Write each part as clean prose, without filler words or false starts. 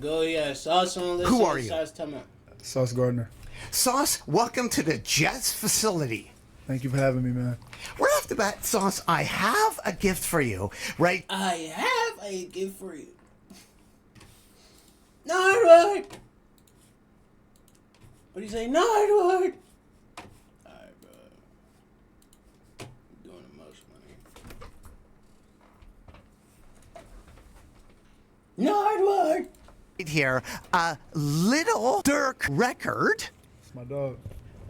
go. Yeah, Sauce on listen. Who are you? Sauce, tell me. Sauce Gardner. Sauce, welcome to the Jets facility. Thank you for having me, man. Right off the bat, Sauce, I have a gift for you, right? I have a gift for you. Nardwuar. What do you say, Nardwuar? Alright, bro. I'm doing the most money. Nardwuar. Right here, a Little Dirk record It's my dog.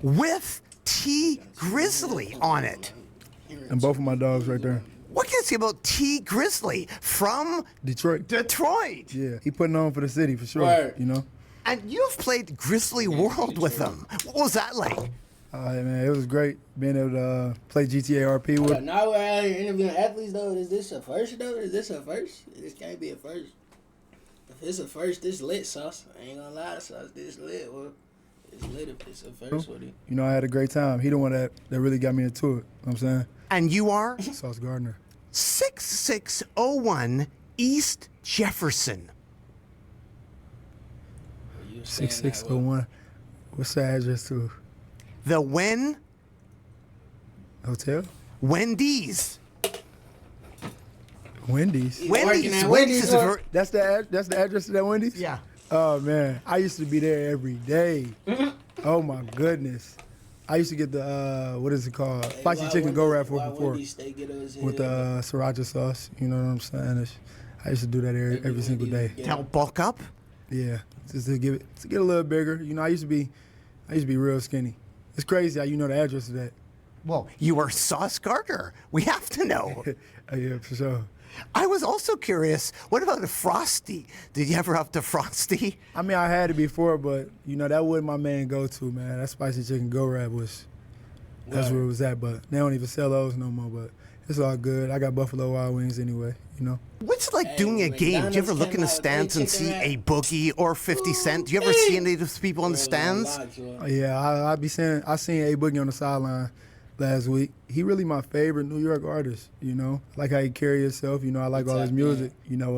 with T Grizzly on it. And both of my dogs right there. What can you say about T Grizzly from Detroit. Detroit? Yeah, he putting on for the city for sure. Word. You know? And you've played Grizzly World with them. What was that like? Man, it was great being able to play GTA RP with. But now we're out here interviewing athletes, though. Is this a first, though? Is this a first? This can't be a first. If it's a first, this lit, Sauce. I ain't gonna lie, Sauce. This lit. Well, it's lit if it's a first with it. You know, I had a great time. He the one that really got me into it. You know what I'm saying? And you are Sauce Gardner. 6601 East Jefferson. 6601. What's the address to? The Hotel? Wendy's. Wendy's. Working at Wendy's is a Wendy's, That's the address to that Wendy's? yeah. Oh man, I used to be there every day. Oh my goodness. I used to get the what is it called? Spicy chicken go wrap 4 with the sriracha sauce. You know what I'm saying? I used to do that every single day. To help bulk up. Yeah, just to get a little bigger. You know, I used to be real skinny. It's crazy how you know the address of that. Well, you are Sauce Gardner. We have to know. Yeah, for sure. I was also curious, what about a Frosty? Did you ever up to Frosty? I mean, I had it before, but you know that wasn't my main go-to, man. That spicy chicken go wrap that's where it was at. But they don't even sell those no more. But it's all good. I got Buffalo Wild Wings anyway, you know. What's it like doing a game? Do you ever look in the stands and see a Boogie or 50 Cent? Do you ever see any of those people in the stands? Yeah, I seen A Boogie on the sideline last week. He really my favorite New York artist, you know. I like how he carry himself, you know, I like all his music. You know,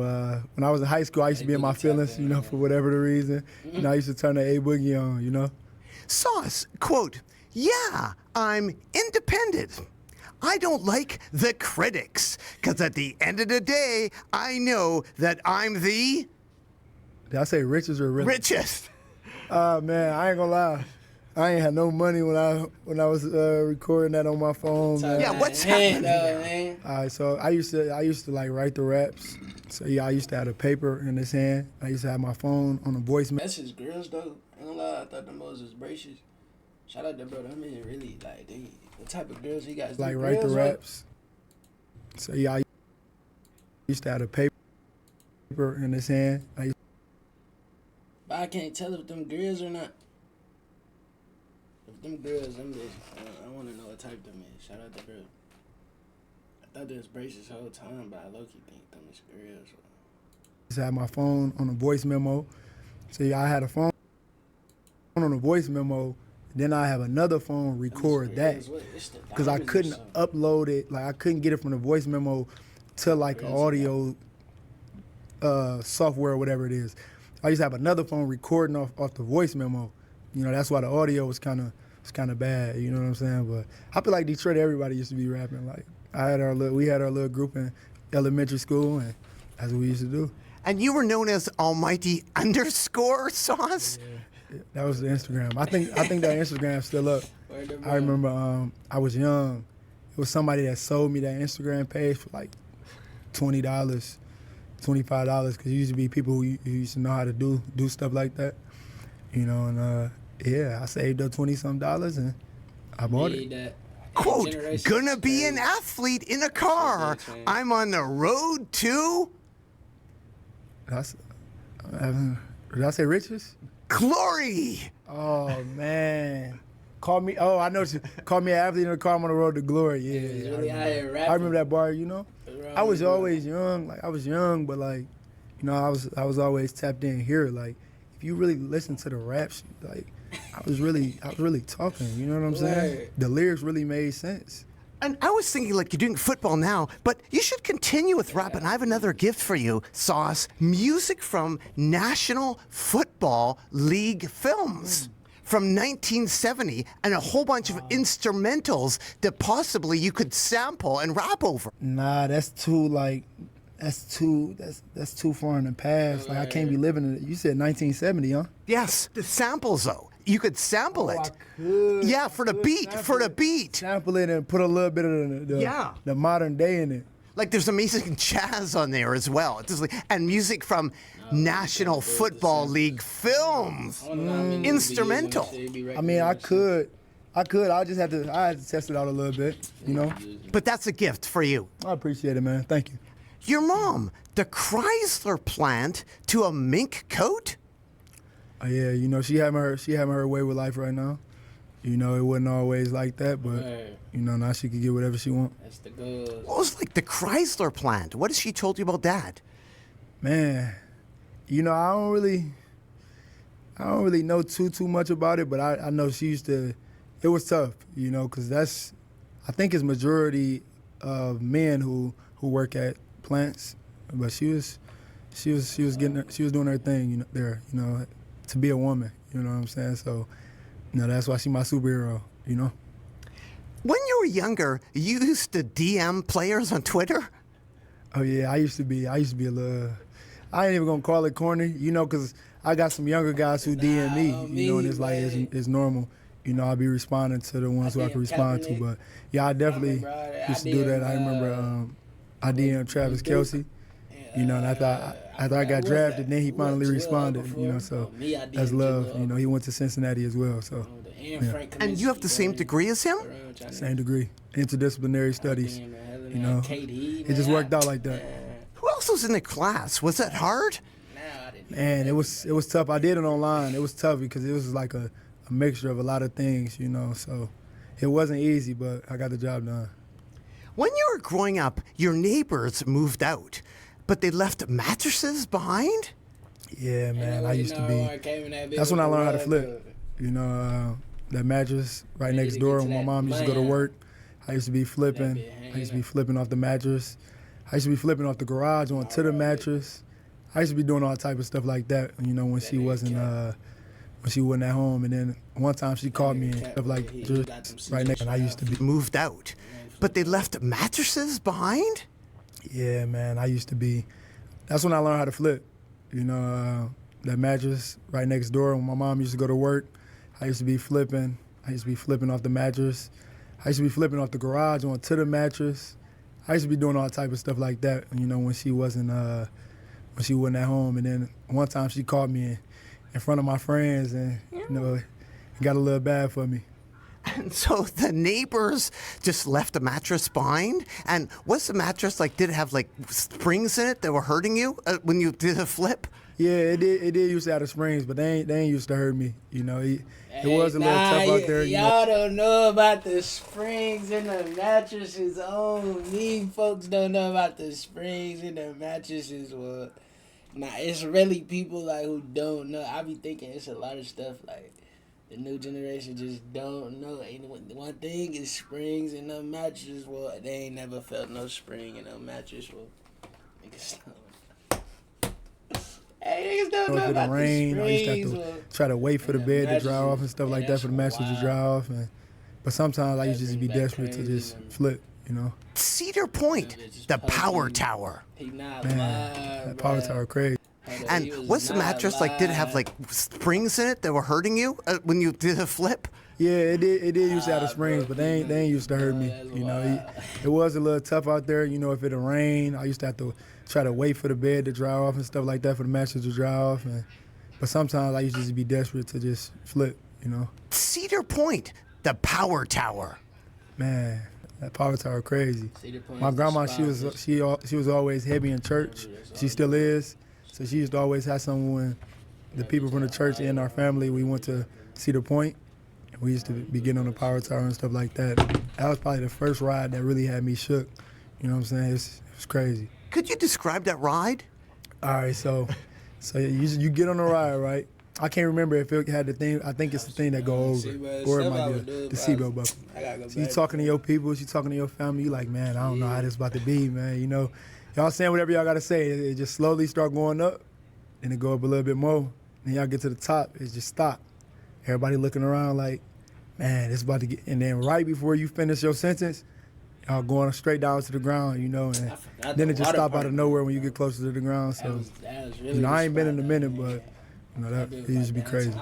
when I was in high school, I used to be in my feelings, you know, for whatever the reason. You know, I used to turn the A Boogie on, you know. Sauce, quote, yeah, I'm independent. I don't like the critics, because at the end of the day, I know that I'm the Did I say richest or richest? richest. Man, I ain't gonna lie. I ain't had no money when I was recording that on my phone, man. Yeah, what's happening now? Man. All right, so I used to like write the raps. So yeah, I used to have a paper in his hand. I used to have my phone on the voicemail. That's his girls, though. I ain't gonna lie, I thought them boys was bracious. Shout out to bro. I mean, really, like, what type of girls he got? Like write the raps. So yeah, I used to have a paper in his hand. But I can't tell if them girls or not. If them girls, I want to know what type them is. Shout out to girls. I thought they was braces the whole time, but I low-key think them is girls. I used to have my phone on a voice memo. So yeah, I had a phone on a voice memo. Then I have another phone record that because I couldn't upload it. Like I couldn't get it from the voice memo to like audio software or whatever it is. I used to have another phone recording off the voice memo. You know, that's why the audio was kind of bad. You know what I'm saying? But I feel like Detroit, everybody used to be rapping. Like we had our little group in elementary school, and that's what we used to do. And you were known as Almighty _ Sauce? Yeah. That was the Instagram. I think that Instagram's still up. I remember I was young. It was somebody that sold me that Instagram page for like $20, $25, because it used to be people who used to know how to do stuff like that. You know, and yeah, I saved up $20-some and I bought it. Quote, gonna be an athlete in a car. I'm on the road to... Did I say riches? Glory. Oh man, call me. Oh, I know. Call me an athlete in the car. I'm on the road to glory. Yeah, really I remember that bar. You know, I was always young. Like I was young, but like, you know, I was always tapped in here. Like, if you really listen to the raps, like, I was really talking. You know what I'm saying? The lyrics really made sense. And I was thinking, like, you're doing football now, but you should continue with rap. And I have another gift for you, Sauce. Music from National Football League films from 1970 and a whole bunch of instrumentals that possibly you could sample and rap over. Nah, that's too far in the past. Like I can't be living in it. You said 1970, huh? Yes, the samples, though. You could sample it. I could. Yeah, for the beat. Sample it and put a little bit of the modern day in it. Like there's amazing jazz on there as well. It's just like, and music from National Football League films. Instrumental. I mean, I could. I just had to test it out a little bit, you know. But that's a gift for you. I appreciate it, man. Thank you. Your mom, the Chrysler plant to a mink coat? Oh, yeah, you know, she having her way with life right now. You know, it wasn't always like that, but you know, now she can get whatever she wants. That's the good. What was like the Chrysler plant? What has she told you about that? Man, you know, I don't really know too much about it, but I know she used to. It was tough, you know, because I think it's majority of men who work at plants, but she was doing her thing, you know, there, you know, to be a woman, you know what I'm saying? So, you know, that's why she's my superhero, you know. When you were younger, you used to DM players on Twitter? Oh yeah, I used to be a little. I ain't even gonna call it corny, you know, because I got some younger guys who DM me, you know, and it's like it's normal. You know, I'll be responding to the ones who I can respond to, but yeah, I definitely used to do that. I remember I DM'd Travis Kelce, you know, and after I got drafted, then he finally responded, you know, so that's love. You know, he went to Cincinnati as well, so. Yeah. And you have the same degree as him? Same degree, interdisciplinary studies. You know, it just worked out like that. Who else was in the class? Was that hard? Man, it was tough. I did it online. It was tough because it was like a mixture of a lot of things, you know, so it wasn't easy, but I got the job done. When you were growing up, your neighbors moved out, but they left mattresses behind? Yeah, man, I used to be. That's when I learned how to flip. You know, that mattress right next door when my mom used to go to work, I used to be flipping. I used to be flipping off the mattress. I used to be flipping off the garage onto the mattress. I used to be doing all type of stuff like that, you know, when she wasn't at home. And then one time she called me and stuff like just right next, and I used to be moved out, but they left mattresses behind? Yeah, man, I used to be. That's when I learned how to flip. You know, that mattress right next door when my mom used to go to work, I used to be flipping. I used to be flipping off the mattress. I used to be flipping off the garage onto the mattress. I used to be doing all type of stuff like that, you know, when she wasn't at home. And then one time she called me in front of my friends, and you know, it got a little bad for me. And so the neighbors just left a mattress behind? And what's the mattress like? Did it have like springs in it that were hurting you when you did a flip? Yeah, it did used to have the springs, but they ain't used to hurt me. You know, it was a little tough out there. Y'all don't know about the springs in the mattresses. Oh, me folks don't know about the springs in the mattresses. Well, nah, it's really people like who don't know. I be thinking it's a lot of stuff like the new generation just don't know. One thing is springs in the mattress. Well, they ain't never felt no spring in a mattress. Well, niggas don't. Hey, niggas don't know about rain, the I used to have to try to wait for the bed to dry off and stuff like that, for the mattress to dry off. But sometimes I used to just be desperate to just flip, you know. Cedar Point, the power tower. Man, that power tower crazy. And what's the mattress like? Did it have like springs in it that were hurting you when you did a flip? Yeah, it did used to have the springs, but they ain't used to hurt me. You know, it was a little tough out there. You know, if it rained, I used to have to try to wait for the bed to dry off and stuff like that, for the mattress to dry off. But sometimes I used to just be desperate to just flip, you know. Cedar Point, the power tower. Man, that power tower crazy. My grandma, she was always heavy in church. She still is. So she used to always have someone, the people from the church and our family, we went to Cedar Point. And we used to be getting on the power tower and stuff like that. That was probably the first ride that really had me shook. You know what I'm saying? It was crazy. Could you describe that ride? All right, so you get on the ride, right? I can't remember if it had the thing. I think it's the thing that go over, or it might be the seatbelt buckle. So you talking to your people, you talking to your family. You like, man, I don't know how this about to be, man. You know, y'all saying whatever y'all gotta say. It just slowly start going up, and it go up a little bit more. Then y'all get to the top, it just stop. Everybody looking around like, man, it's about to get. And then right before you finish your sentence, y'all going straight down to the ground, you know, and then it just stop out of nowhere when you get closer to the ground. So, that was really you know, I ain't been in a minute, but you know that it used to be crazy.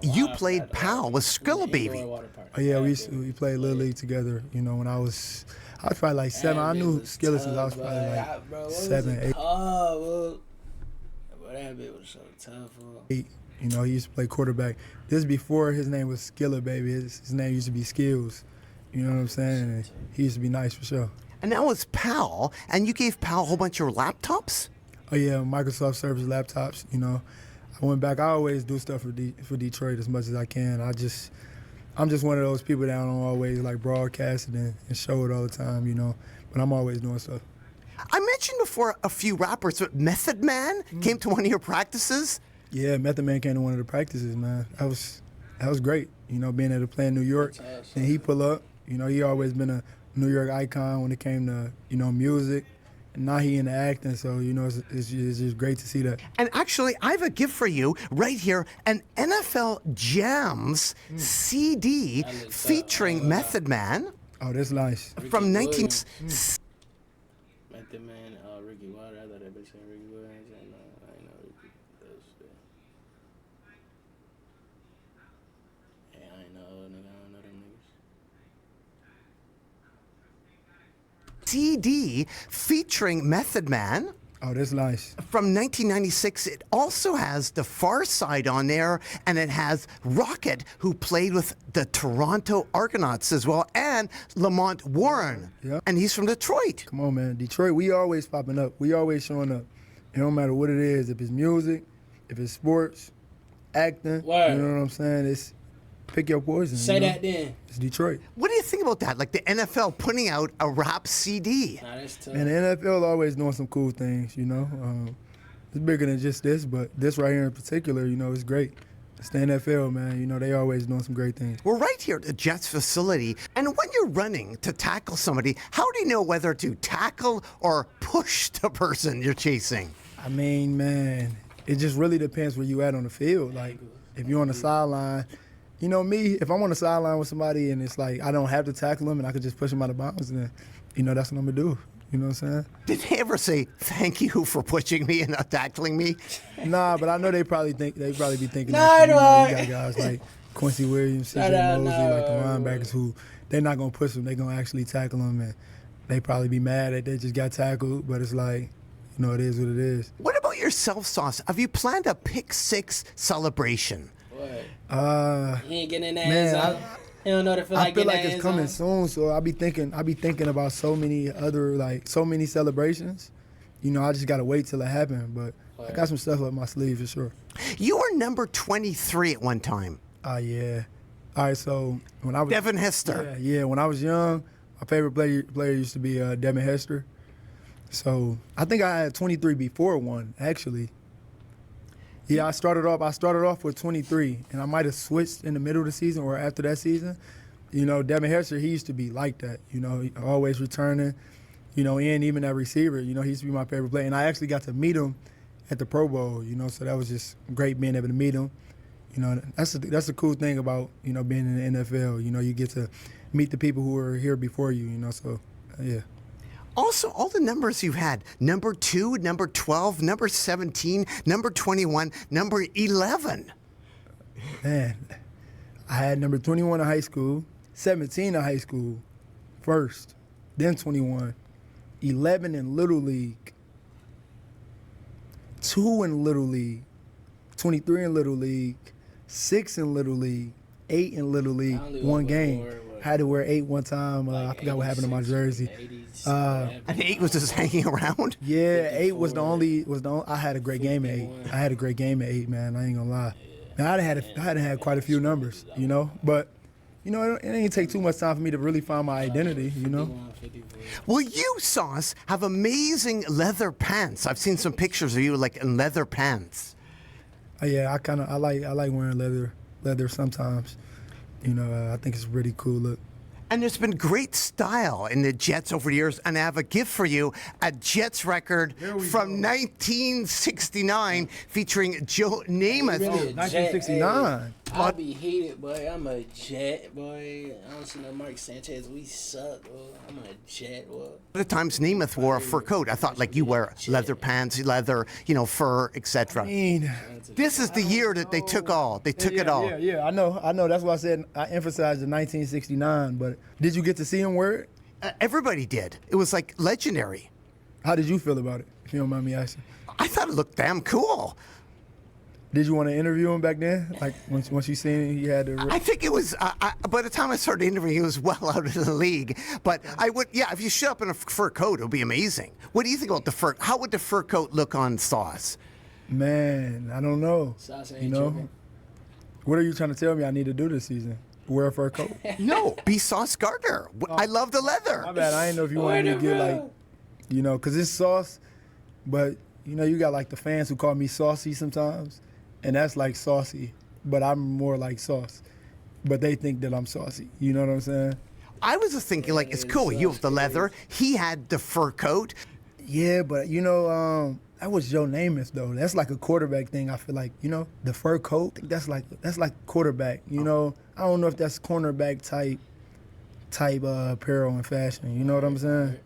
You played pal with Skrilla Baby. Oh yeah, we played Little League together. You know, when I was probably like 7. I knew Skilla since I was probably like 7, 8. Oh, well, that bit was so tough. 8. You know, he used to play quarterback. This is before his name was Skilla Baby. His name used to be Skills. You know what I'm saying? And he used to be nice for sure. And now it's Pal, and you gave Pal a whole bunch of laptops? Oh yeah, Microsoft Surface laptops. You know, I went back. I always do stuff for Detroit as much as I can. I'm just one of those people that don't always like broadcast it and show it all the time. You know, but I'm always doing stuff. I mentioned before a few rappers, but Method Man came to one of your practices. Yeah, Method Man came to one of the practices, man. That was great. You know, being able to play in New York, and he pull up. You know, he always been a New York icon when it came to, you know, music. And now he into acting, so, you know, it's just great to see that. And actually, I have a gift for you right here, an NFL Jams CD featuring Method Man. Oh, that's nice. From 19... Method Man, Ricky Water. I thought that bitch said Ricky Water. I know Ricky. Yeah, I ain't know, nigga. I don't know them niggas. CD featuring Method Man. Oh, that's nice. From 1996, it also has The Far Side on there, and it has Rocket, who played with the Toronto Argonauts as well, and Lamont Warren. Yeah. And he's from Detroit. Come on, man. Detroit, we always popping up. We always showing up. It don't matter what it is. If it's music, if it's sports, acting, Word. you know what I'm saying? It's pick your poison. Say you know? that then. It's Detroit. What do you think about that? Like the NFL putting out a rap CD? Nah, that's tough. And the NFL always doing some cool things, you know. It's bigger than just this, but this right here in particular, you know, it's great. It's the NFL, man. You know, they always doing some great things. We're right here at the Jets facility, and when you're running to tackle somebody, how do you know whether to tackle or push the person you're chasing? I mean, man, it just really depends where you at on the field. Like, if you're on the sideline, you know me, if I'm on the sideline with somebody and it's like I don't have to tackle them and I could just push them out of bounds, then, you know, that's what I'm going to do. You know what I'm saying? Did they ever say, thank you for pushing me and not tackling me? Nah, but I know they probably be thinking Nardwuar. that. You know, you got guys like Quincy Williams, C.J. Mosley, like the linebackers who they're not going to push them. They're going to actually tackle them, and they probably be mad that they just got tackled, but it's like, you know, it is what it is. What about yourself, Sauce? Have you planned a pick six celebration? What? He ain't getting in that man, zone. He don't know what it feel like. I feel like it's that coming zone. soon, so I be thinking about so many other, like, so many celebrations. You know, I just gotta wait till it happens, but I got some stuff up my sleeve for sure. You were number 23 at one time. Yeah. All right, so when I was Devin Hester. Yeah, when I was young, my favorite player used to be Devin Hester. So I think I had 23 before one, actually. Yeah, I started off with 23, and I might have switched in the middle of the season or after that season. You know, Devin Hester, he used to be like that. You know, always returning. You know, and even that receiver. You know, he used to be my favorite player, and I actually got to meet him at the Pro Bowl. You know, so that was just great being able to meet him. You know, that's the cool thing about, you know, being in the NFL. You know, you get to meet the people who were here before you. You know, so yeah. Also, all the numbers you had, number 2, number 12, number 17, number 21, number 11. Man, I had number 21 in high school, 17 in high school first, then 21, 11 in Little League, 2 in Little League, 23 in Little League, 6 in Little League, 8 in Little League, one game. I had to wear 8 one time. Like I forgot what happened to my jersey. And 8 was just hanging around? Yeah, 8 was the only. I had a great game at 8. I had a great game at 8, man. I ain't gonna lie. Now, I had quite a few numbers, you know. But, you know, it ain't take too much time for me to really find my identity, you know. Well, you, Sauce, have amazing leather pants. I've seen some pictures of you, like, in leather pants. Yeah, I like wearing leather sometimes. I think it's a really cool look. And there's been great style in the Jets over the years, and I have a gift for you, a Jets record from 1969 featuring Joe Namath. Really? 1969. I be hated, boy. I'm a Jet, boy. I don't see no Mark Sanchez. We suck, boy. I'm a Jet, boy. At the times Namath wore a fur coat. I thought like you wear leather pants, leather, fur, etc. I mean, This is the year that they took all. They took it all. Yeah, I know. That's why I said I emphasized the 1969. But did you get to see him wear it? Everybody did. It was like legendary. How did you feel about it, if you don't mind me asking? I thought it looked damn cool. Did you want to interview him back then? Like once you seen him, he had to. I think it was. By the time I started interviewing, he was well out of the league. But I would, if you showed up in a fur coat, it would be amazing. What do you think about the fur? How would the fur coat look on Sauce? Man, I don't know. Sauce ain't tripping. What are you trying to tell me I need to do this season? Wear a fur coat? No, be Sauce Gardner. I love the leather. My bad. I didn't know if you wanted me to get like, because it's Sauce, but you got like the fans who call me Saucy sometimes, and that's like saucy, but I'm more like Sauce. But they think that I'm saucy. You know what I'm saying? I was just thinking like it's cool. You have the leather. He had the fur coat. Yeah, but that was Joe Namath though. That's like a quarterback thing. I feel like the fur coat. I think that's like quarterback. I don't know if that's cornerback type apparel and fashion. You know what I'm saying?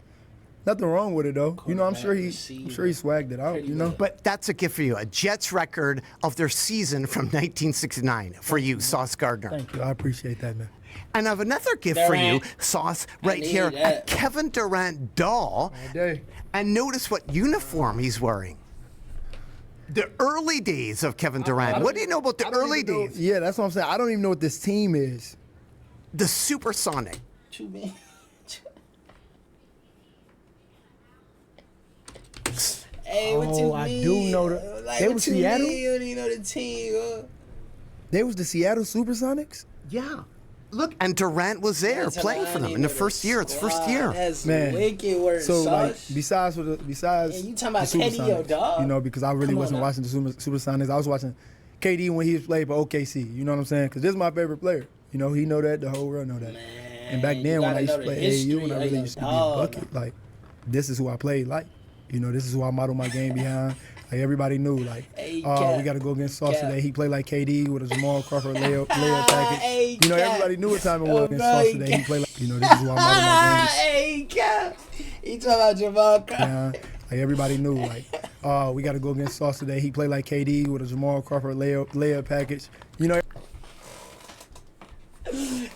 Nothing wrong with it though. I'm sure he swagged it out. But that's a gift for you, a Jets record of their season from 1969 for you, Sauce Gardner. Thank you. I appreciate that, man. And I have another gift for you, Sauce, right here, a Kevin Durant doll. All day. And notice what uniform he's wearing. The early days of Kevin Durant. What do you know about the early days? Yeah, that's what I'm saying. I don't even know what this team is. The Supersonic. Too bad. Hey, what you mean? I do know the. Like, they was Seattle. You don't even know the team. They was the Seattle Supersonics. Yeah. Look, and Durant was there playing for them in the first year. It's first year. That's Man. wicked work. So like, Sauce. besides Yeah, you talking about the KD, your Supersonics, dog? because I really Come on wasn't now. watching the Supersonics. I was watching KD when he was playing for OKC. You know what I'm saying? Because this is my favorite player. He know that. The whole world know that. And back you then when I gotta used to know play the AAU, when I history really of used to be your a dog. bucket, like this is who I played like. This is who I modeled my game behind. Like everybody knew, like, Hey, we Cap. got to go against Sauce Cap. today. He played like KD with a Jamal Crawford layup package. Hey, Everybody Cap. knew what time it Oh, was against bro, Sauce he today. Cap. He played like, this is who I modeled my game Hey, Cap. He talking about Jamal Crawford. behind. Like everybody knew, like, we got to go against Sauce today. He played like KD with a Jamal Crawford layup package.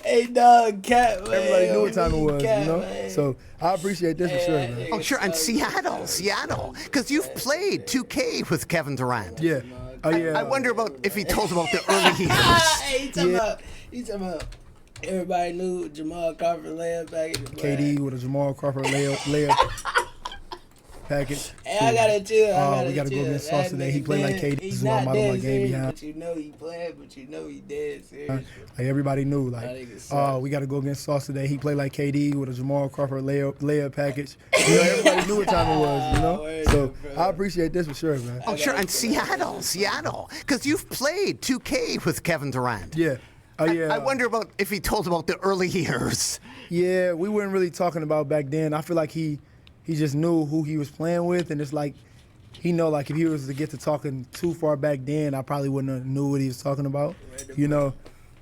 Hey, dog, Cap, man. Everybody knew what time it was, Cap, man. So I appreciate this for sure, man. Oh, sure. And Seattle. Because you've played 2K with Kevin Durant. Yeah. Oh yeah. I wonder about if he told about the early years. Hey, he talking about everybody knew Jamal Crawford layup back in the KD with a Jamal Crawford layup package. Hey, I gotta chill. We gotta go against Sauce today. He played like KD. This is who I modeled my game behind. But you know he playing, but you know he dead serious. Like everybody knew, like, we got to go against Sauce today. He played like KD with a Jamal Crawford layup package. Everybody knew what time it was, Word, So bro. I appreciate this for sure, man. Oh, sure. And Seattle. Because you've played 2K with Kevin Durant. Yeah. Oh yeah. I wonder about if he told about the early years. Yeah, we weren't really talking about back then. I feel like he just knew who he was playing with, and it's like he know, like, if he was to get to talking too far back then, I probably wouldn't have knew what he was talking about,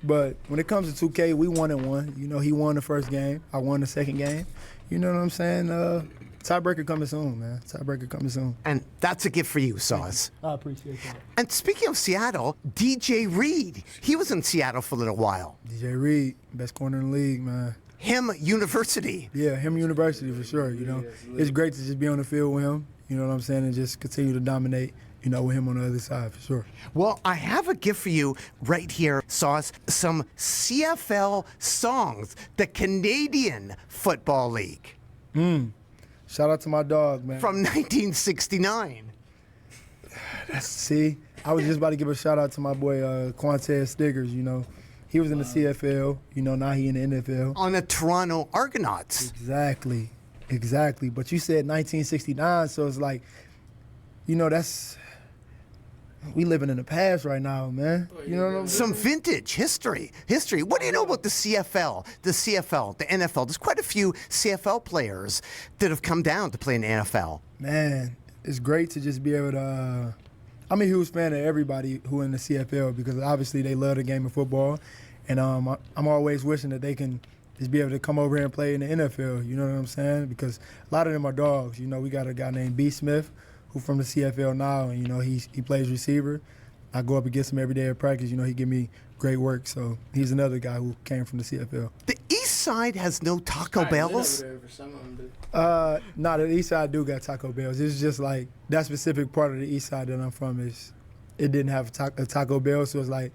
But when it comes to 2K, we 1-1. He won the first game. I won the second game. You know what I'm saying? Tiebreaker coming soon, man. Tiebreaker coming soon. And that's a gift for you, Sauce. I appreciate that. And speaking of Seattle, DJ Reed. He was in Seattle for a little while. DJ Reed, best corner in the league, man. Him University. Yeah, him University for sure. It's great to just be on the field with him. You know what I'm saying, and just continue to dominate. With him on the other side for sure. Well, I have a gift for you right here, Sauce. Some CFL songs, the Canadian Football League. Shout out to my dog, man. From 1969. See, I was just about to give a shout out to my boy Quantez Stiggers. He was in the CFL. Now he in the NFL. On the Toronto Argonauts. Exactly. But you said 1969, so it's like, We living in the past right now, man. You know what I'm saying? Some vintage history. What do you know about the CFL, the NFL? There's quite a few CFL players that have come down to play in the NFL. Man, it's great to just be able to. I'm a huge fan of everybody who in the CFL because obviously they love the game of football, and I'm always wishing that they can just be able to come over here and play in the NFL. You know what I'm saying? Because a lot of them are dogs. You know, we got a guy named B. Smith, who from the CFL now, and you know he plays receiver. I go up against him every day at practice. You know, he give me great work. So he's another guy who came from the CFL. The East Side has no Taco Bells. No, the East Side do got Taco Bells. It's just like that specific part of the East Side that I'm from it didn't have a Taco Bell. So it's like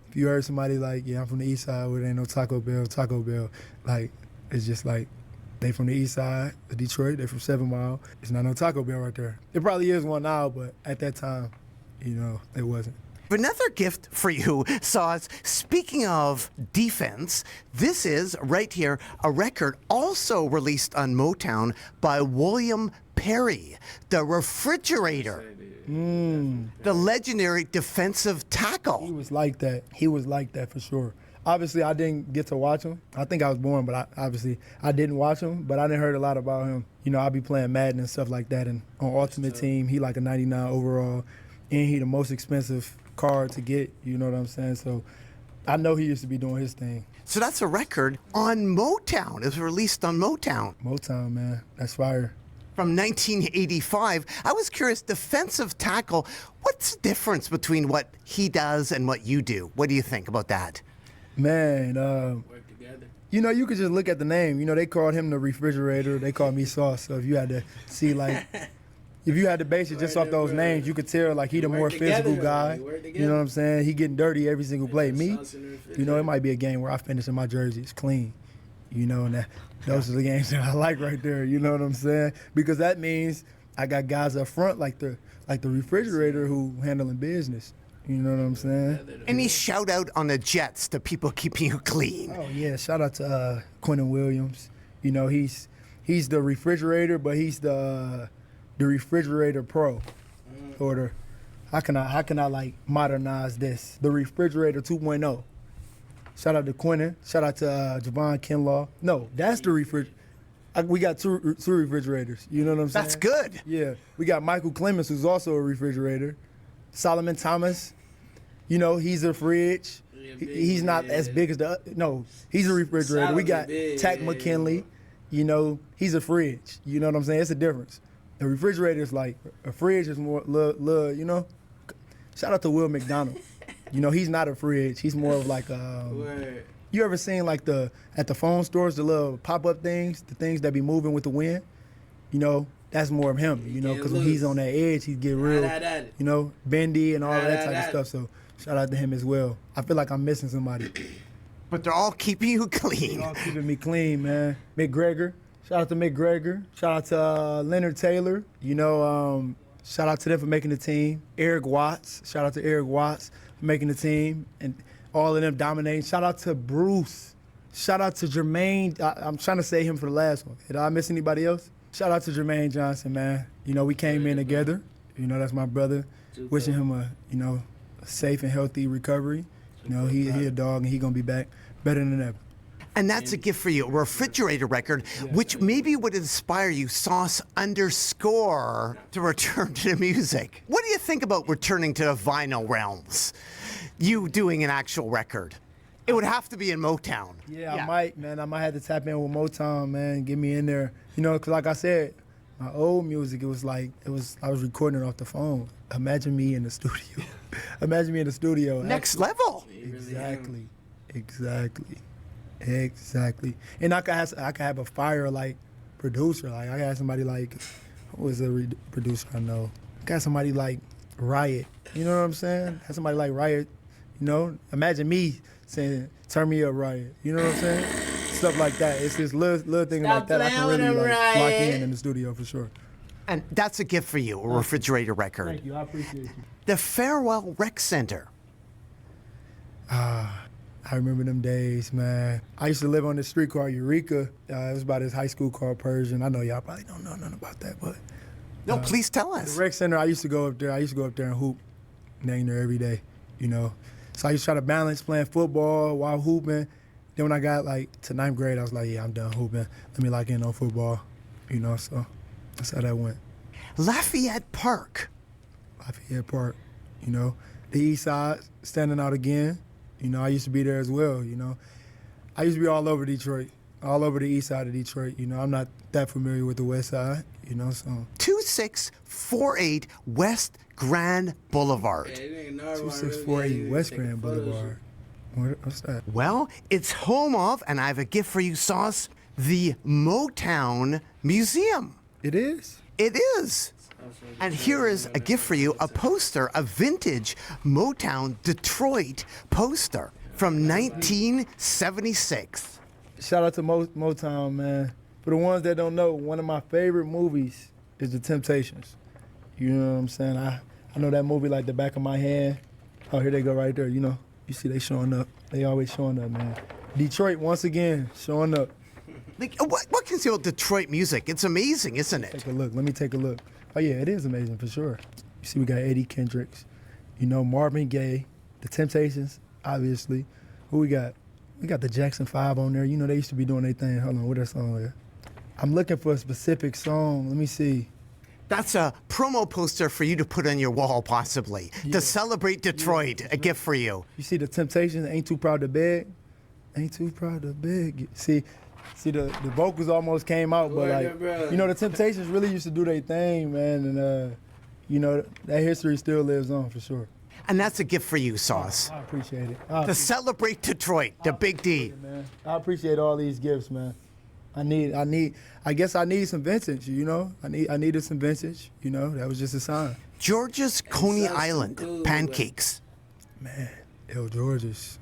if you heard somebody like, yeah, I'm from the East Side where there ain't no Taco Bell, like it's just like they from the East Side of Detroit. They from 7 Mile. It's not no Taco Bell right there. It probably is one now, but at that time, you know, it wasn't. Another gift for you, Sauce. Speaking of defense, this is, right here, a record also released on Motown by William Perry, the Refrigerator. The legendary defensive tackle. He was like that for sure. Obviously, I didn't get to watch him. I think I was born, but I didn't watch him. But I didn't heard a lot about him. You know, I be playing Madden and stuff like that. And on Ultimate Team, he like a 99 overall, and he the most expensive card to get. You know what I'm saying? So I know he used to be doing his thing. So that's a record on Motown. It was released on Motown. Motown, man, that's fire. From 1985. I was curious, defensive tackle, what's the difference between what he does and what you do? What do you think about that? Man, Work together. you know, you could just look at the name. You know, they called him the Refrigerator. They called me Sauce. So if you had to see, like, if you had to base it just off those names, you could tell, like, he the more physical guy. You know what I'm saying? He getting dirty every single play. Me, you know, it might be a game where I finish in my jersey. It's clean. You know, and those are the games that I like right there. You know what I'm saying? Because that means I got guys up front like the Refrigerator who handling business. You know what I'm saying? Any shout out on the Jets to people keeping you clean? Oh yeah, shout out to Quentin Williams. You know, he's the Refrigerator, but he's the Refrigerator Pro. Or the how can I like modernize this? The Refrigerator 2.0. Shout out to Quentin. Shout out to Javon Kinlaw. No, that's the Refrigerator. We got two refrigerators. You know what I'm saying? That's good. Yeah. We got Michael Clemens, who's also a Refrigerator. Solomon Thomas, you know, he's a fridge. He's not as big as he's a Refrigerator. We got Tack McKinley, you know, he's a fridge. You know what I'm saying? It's a difference. The Refrigerator is like, a fridge is more, you know. Shout out to Will McDonald. You know, he's not a fridge. He's more of like you ever seen like at the phone stores, the little pop-up things, the things that be moving with the wind? You know, that's more of him, you know, because when he's on that edge, he get real, you know, bendy and all that type of stuff. So shout out to him as well. I feel like I'm missing somebody. But they're all keeping you clean. They're all keeping me clean, man. McGregor. Shout out to McGregor. Shout out to Leonard Taylor. You know, shout out to them for making the team. Eric Watts. Shout out to Eric Watts for making the team. And all of them dominating. Shout out to Bruce. Shout out to Jermaine. I'm trying to say him for the last one. Did I miss anybody else? Shout out to Jermaine Johnson, man. You know, we came in together. You know, that's my brother. Wishing him a safe and healthy recovery. You know, he a dog and he gonna be back better than ever. And that's a gift for you, a Refrigerator record, which maybe would inspire you, Sauce _, to return to the music. What do you think about returning to the vinyl realms? You doing an actual record? It would have to be in Motown. Yeah, I might, man. I might have to tap in with Motown, man, get me in there. You know, because like I said, my old music, I was recording it off the phone. Imagine me in the studio. Imagine me in the studio. Next level. Exactly. And I could have a fire like producer. Like I got somebody like, who was a producer I know? I got somebody like Riot. You know what I'm saying? Have somebody like Riot. You know, imagine me saying, "Turn me up, Riot." You know what I'm saying? Stuff like that. It's just little things like that I can really like lock in the studio for sure. And that's a gift for you, a Refrigerator record. Thank you. I appreciate you. The Farewell Rec Center. I remember them days, man. I used to live on this street called Eureka. It was about this high school called Persian. I know y'all probably don't know nothing about that, but No, please tell us. the rec center, I used to go up there. I used to go up there and hoop. dang near every day, you know. So I used to try to balance playing football while hooping. Then when I got like to 9th grade, I was like, yeah, I'm done hooping. Let me lock in on football, you know. So that's how that went. Lafayette Park. Lafayette Park, you know. The East Side standing out again. You know, I used to be there as well, you know. I used to be all over Detroit, all over the East Side of Detroit. You know, I'm not that familiar with the West Side, you know, so. 2648 West Grand Boulevard. 2648 West Grand Boulevard. What's that? Well, it's home of, and I have a gift for you, Sauce, the Motown Museum. It is? It is. And here is a gift for you, a poster, a vintage Motown Detroit poster from 1976. Shout out to Motown, man. For the ones that don't know, one of my favorite movies is The Temptations. You know what I'm saying? I know that movie like the back of my hand. Oh, here they go right there, you know. You see they showing up. They always showing up, man. Detroit, once again, showing up. Like, what can you say about Detroit music? It's amazing, isn't it? Take a look. Let me take a look. Oh, yeah, it is amazing for sure. You see we got Eddie Kendricks, you know, Marvin Gaye, The Temptations, obviously. Who we got? We got the Jackson 5 on there. You know, they used to be doing their thing. Hold on, what that song is? I'm looking for a specific song. Let me see. That's a promo poster for you to put on your wall, possibly, to celebrate Detroit. A gift for you. You see the Temptations, Ain't Too Proud to Beg? Ain't Too Proud to Beg. See the vocals almost came out, but like, you know, the Temptations really used to do their thing, man, and you know, that history still lives on for sure. And that's a gift for you, Sauce. I appreciate it. To celebrate Detroit, the Big D. Man. I appreciate all these gifts, man. I guess I need some vintage, you know? I needed some vintage, you know? That was just a sign. George's Coney Island pancakes. Man, George's,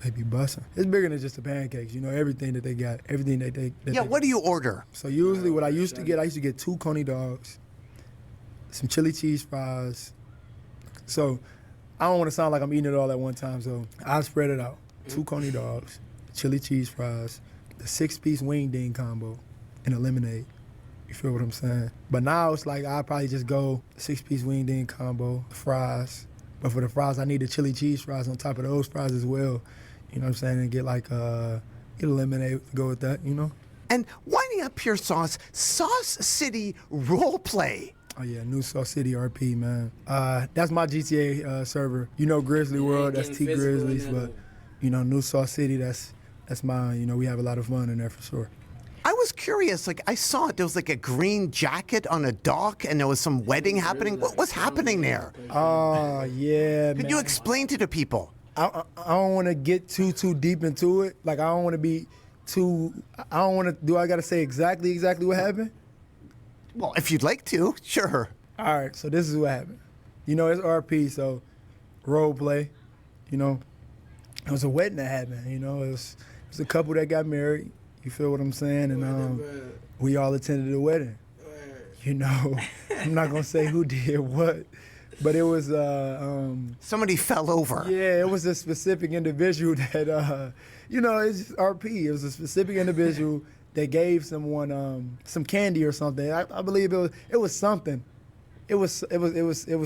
they be busting. It's bigger than just the pancakes, you know, everything that they got, everything that they What do you order? So usually what I used to get 2 Coney dogs, some chili cheese fries. So I don't want to sound like I'm eating it all at one time, so I spread it out. 2 Coney dogs, chili cheese fries, the 6-piece wing ding combo, and a lemonade. You feel what I'm saying? But now it's like I probably just go 6-piece wing ding combo, fries. But for the fries, I need the chili cheese fries on top of those fries as well. You know what I'm saying? And get like get a lemonade to go with that, you know? And winding up your Sauce City role play. Oh yeah, New Sauce City RP, man. That's my GTA server. You know Grizzly World, that's T Grizzlies, but you know, New Sauce City, that's mine. You know, we have a lot of fun in there for sure. I was curious, like I saw it, there was like a green jacket on a dock and there was some wedding happening. What was happening there? Oh, yeah, Could you explain to the people? I don't want to get too deep into it. Like, I don't want to be do I got to say exactly what happened? Well, if you'd like to, sure. All right, so this is what happened. You know, it's RP, so role play, you know. It was a wedding that happened, you know. It was a couple that got married. You feel what I'm saying? And we all attended the wedding. You know, I'm not gonna say who did what, but it was somebody fell over. Yeah, it was a specific individual that you know, it's just RP. It was a specific individual that gave someone some candy or something. I believe it was something. It was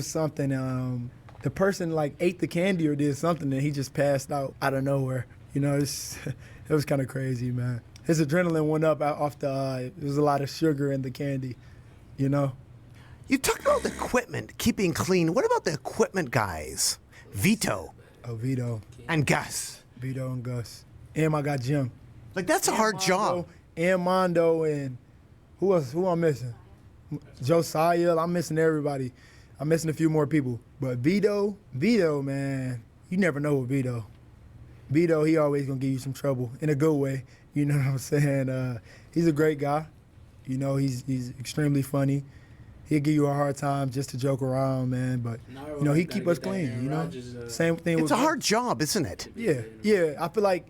something. The person like ate the candy or did something and he just passed out of nowhere. You know, it was kind of crazy, man. His adrenaline went up off there was a lot of sugar in the candy, you know. You talked about the equipment, keeping clean. What about the equipment guys? Vito. Oh, Vito. And Gus. Vito and Gus. And my guy Jim. Like, that's a hard job. And Mondo and who else? Who I'm missing? Josiah. I'm missing everybody. I'm missing a few more people. But Vito, man, you never know with Vito. Vito, he always gonna give you some trouble in a good way. You know what I'm saying? He's a great guy. You know, he's extremely funny. He'll give you a hard time just to joke around, man. But you know, he keep us clean. You know, same thing. It's a hard job, isn't it? Yeah. I feel like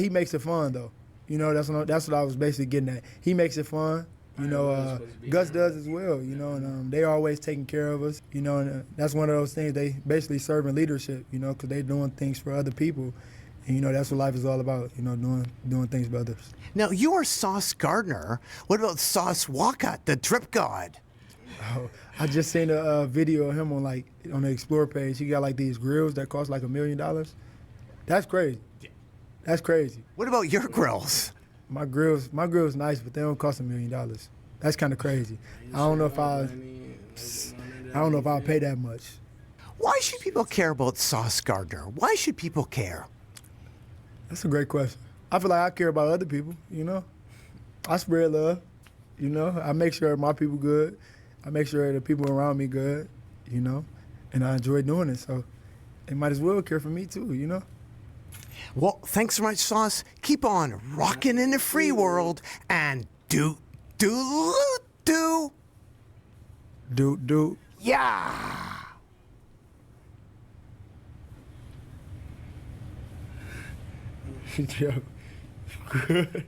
he makes it fun though. You know, that's what I was basically getting at. He makes it fun. You know, Gus does as well. You know, and they always taking care of us. You know, and that's one of those things. They basically serving leadership. You know, because they doing things for other people. And, you know, that's what life is all about, you know, doing things for others. Now, you are Sauce Gardner. What about Sauce Walcott, the drip god? Oh, I just seen a video of him on the Explore page. He got like these grills that cost like $1 million. That's crazy. That's crazy. What about your grills? My grill's nice, but they don't cost $1 million. That's kind of crazy. I don't know if I'll pay that much. Why should people care about Sauce Gardner? Why should people care? That's a great question. I feel like I care about other people, you know? I spread love, you know? I make sure my people good. I make sure the people around me good, you know? And I enjoy doing it, so they might as well care for me too, you know? Well, thanks so much, Sauce. Keep on rocking in the free world and do. Yeah. Yo, good.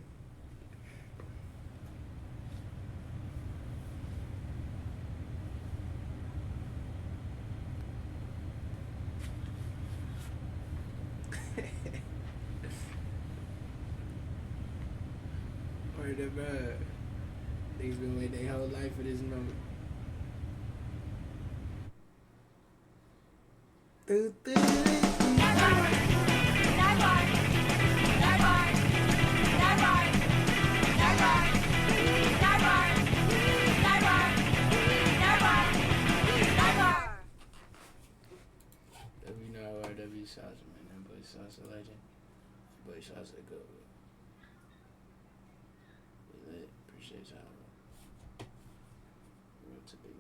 Word up, bro. Niggas been waiting their whole life for this moment. Nardwuar, W Sauce, man. That boy Sauce a legend. Boy Sauce a good one. We lit. Appreciate y'all. Real to big